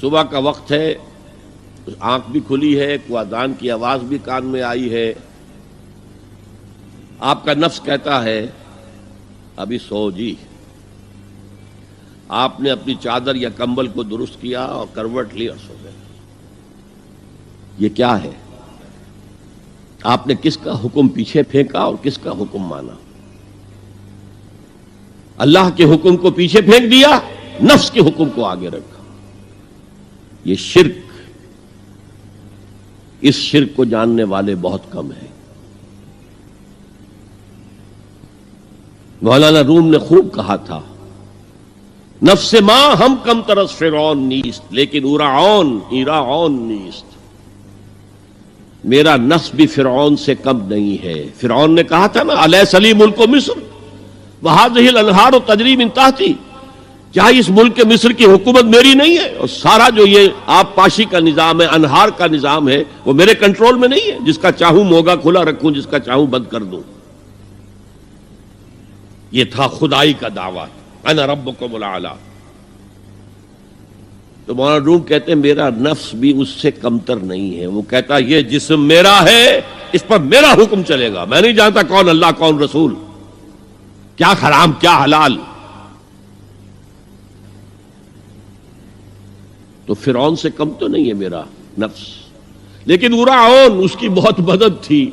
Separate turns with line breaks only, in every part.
صبح کا وقت ہے، آنکھ بھی کھلی ہے، کوئی اذان کی آواز بھی کان میں آئی ہے، آپ کا نفس کہتا ہے ابھی سو جی. آپ نے اپنی چادر یا کمبل کو درست کیا اور کروٹ لی اور سو گئے. یہ کیا ہے؟ آپ نے کس کا حکم پیچھے پھینکا اور کس کا حکم مانا؟ اللہ کے حکم کو پیچھے پھینک دیا، نفس کے حکم کو آگے رکھا. یہ شرک، اس شرک کو جاننے والے بہت کم ہیں. مولانا روم نے خوب کہا تھا، نفس ماں ہم کم ترس فرعون نیست لیکن ایراعون نیست. میرا نفس بھی فرعون سے کم نہیں ہے. فرعون نے کہا تھا نا الیس لی ملک مصر وہذہ الانہار تجری من تحتی، کیا اس ملک مصر کی حکومت میری نہیں ہے؟ اور سارا جو یہ آب پاشی کا نظام ہے، انہار کا نظام ہے، وہ میرے کنٹرول میں نہیں ہے؟ جس کا چاہوں موگا کھلا رکھوں، جس کا چاہوں بند کر دوں. یہ تھا خدائی کا دعویٰ، انا ربکم الاعلی. تو مولانا روم کہتے ہیں میرا نفس بھی اس سے کمتر نہیں ہے. وہ کہتا یہ جسم میرا ہے، اس پر میرا حکم چلے گا. میں نہیں جانتا کون اللہ کون رسول، کیا حرام کیا حلال. تو فرعون سے کم تو نہیں ہے میرا نفس. لیکن ایراعون اس کی بہت مدد تھی،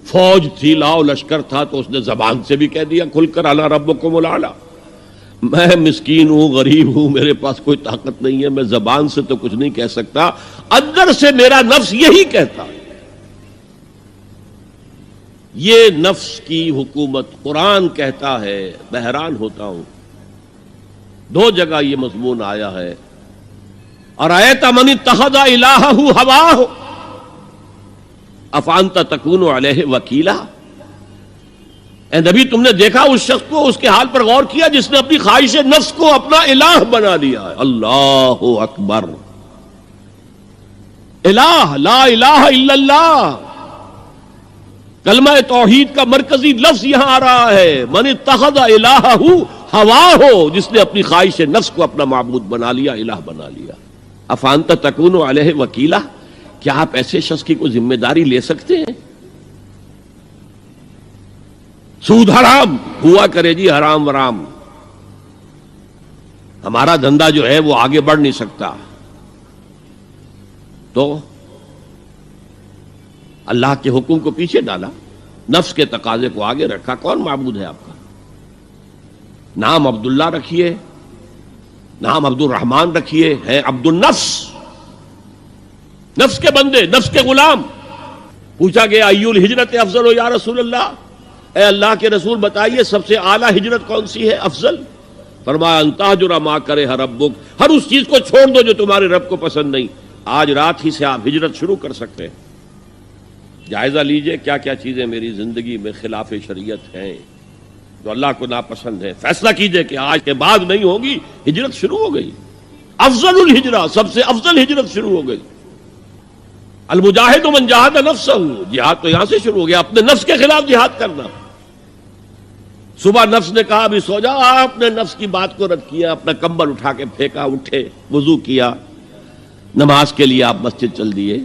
فوج تھی، لاؤ لشکر تھا، تو اس نے زبان سے بھی کہہ دیا کھل کر انا ربکم الاعلی. میں مسکین ہوں، غریب ہوں، میرے پاس کوئی طاقت نہیں ہے، میں زبان سے تو کچھ نہیں کہہ سکتا، اندر سے میرا نفس یہی کہتا ہے. یہ نفس کی حکومت قرآن کہتا ہے. میں حیران ہوتا ہوں، دو جگہ یہ مضمون آیا ہے. ارأیت من اتخذ الہہ ہواہ افانت تکون علیہ وکیلا. اے نبی تم نے دیکھا اس شخص کو، اس کے حال پر غور کیا جس نے اپنی خواہش نفس کو اپنا الہ بنا لیا ہے. اللہ اکبر. الہ، لا الہ الا اللہ، کلمہ توحید کا مرکزی لفظ یہاں آ رہا ہے. من اتخذ الہہ ہواہ، جس نے اپنی خواہش نفس کو اپنا معبود بنا لیا، الہ بنا لیا. افانت تکون علیہ وکیلا، کیا آپ ایسے شخص کی کوئی ذمہ داری لے سکتے ہیں؟ سود حرام ہوا کرے جی، حرام ورام، ہمارا دھندا جو ہے وہ آگے بڑھ نہیں سکتا. تو اللہ کے حکم کو پیچھے ڈالا، نفس کے تقاضے کو آگے رکھا. کون معبود ہے آپ کا؟ نام عبداللہ رکھیے، نام عبد الرحمن رکھیے، ہے عبد النفس، نفس کے بندے، نفس کے غلام. پوچھا گیا ایو الہجرت افضل یا رسول اللہ، اے اللہ کے رسول بتائیے سب سے اعلیٰ ہجرت کون سی ہے، افضل؟ فرمایا ان تہجر ما کرہ ربک، ہر اس چیز کو چھوڑ دو جو تمہارے رب کو پسند نہیں. آج رات ہی سے آپ ہجرت شروع کر سکتے ہیں. جائزہ لیجئے کیا کیا چیزیں میری زندگی میں خلاف شریعت ہیں جو اللہ کو ناپسند ہے. فیصلہ کیجئے کہ آج کے بعد نہیں ہوگی. ہجرت شروع ہو گئی. افضل الہجرہ، سب سے افضل ہجرت شروع ہو گئی. المجاہد من جاہد نفسہ، جہاد تو یہاں سے شروع ہو گیا، اپنے نفس کے خلاف جہاد کرنا. صبح نفس نے کہا ابھی سو جا، آپ نے نفس کی بات کو رد کیا، اپنا کمبل اٹھا کے پھینکا، اٹھے، وضو کیا، نماز کے لیے آپ مسجد چل دیے.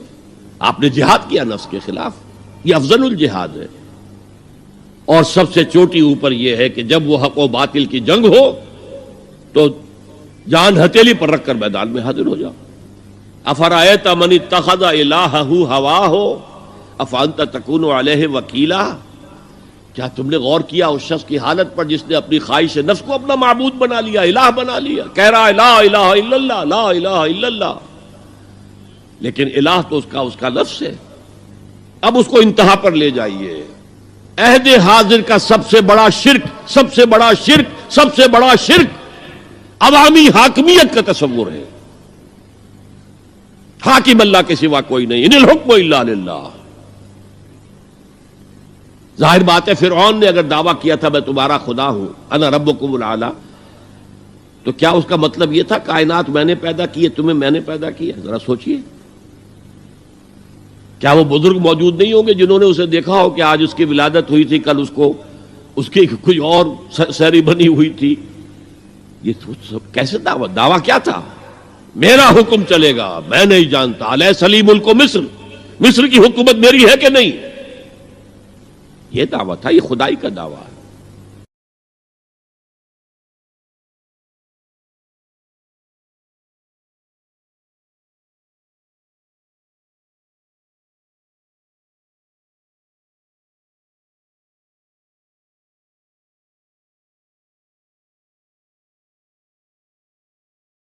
آپ نے جہاد کیا نفس کے خلاف. یہ افضل الجہاد ہے. اور سب سے چوٹی اوپر یہ ہے کہ جب وہ حق و باطل کی جنگ ہو تو جان ہتھیلی پر رکھ کر میدان میں حاضر ہو جاؤ. افرأیت من اتخذ الہہ ہواہ افانت تکون علیہ وکیلا. کیا تم نے غور کیا اس شخص کی حالت پر جس نے اپنی خواہش نفس کو اپنا معبود بنا لیا، الہ بنا لیا، کہہ رہا ہے لا الہ الا اللہ، لا الہ الا اللہ، لیکن الہ تو اس کا لفظ ہے. اب اس کو انتہا پر لے جائیے. عہد حاضر کا سب سے بڑا شرک، سب سے بڑا شرک، سب سے بڑا شرک عوامی حاکمیت کا تصور ہے. حاکم اللہ کے سوا کوئی نہیں، ان الحکم الا للہ. ظاہر بات ہے فرعون نے اگر دعویٰ کیا تھا میں تمہارا خدا ہوں، انا ربکم الاعلی، تو کیا اس کا مطلب یہ تھا کائنات میں نے پیدا کی ہے، تمہیں میں نے پیدا کیا؟ ذرا سوچئے. کیا وہ بزرگ موجود نہیں ہوں گے جنہوں نے اسے دیکھا ہو کہ آج اس کی ولادت ہوئی تھی، کل اس کی کوئی اور سیری بنی ہوئی تھی؟ یہ کیسے دعویٰ کیا تھا؟ میرا حکم چلے گا، میں نہیں جانتا. الیس لی ملک مصر، مصر کی حکومت میری ہے کہ نہیں؟ یہ دعویٰ تھا، یہ خدائی کا دعویٰ ہے.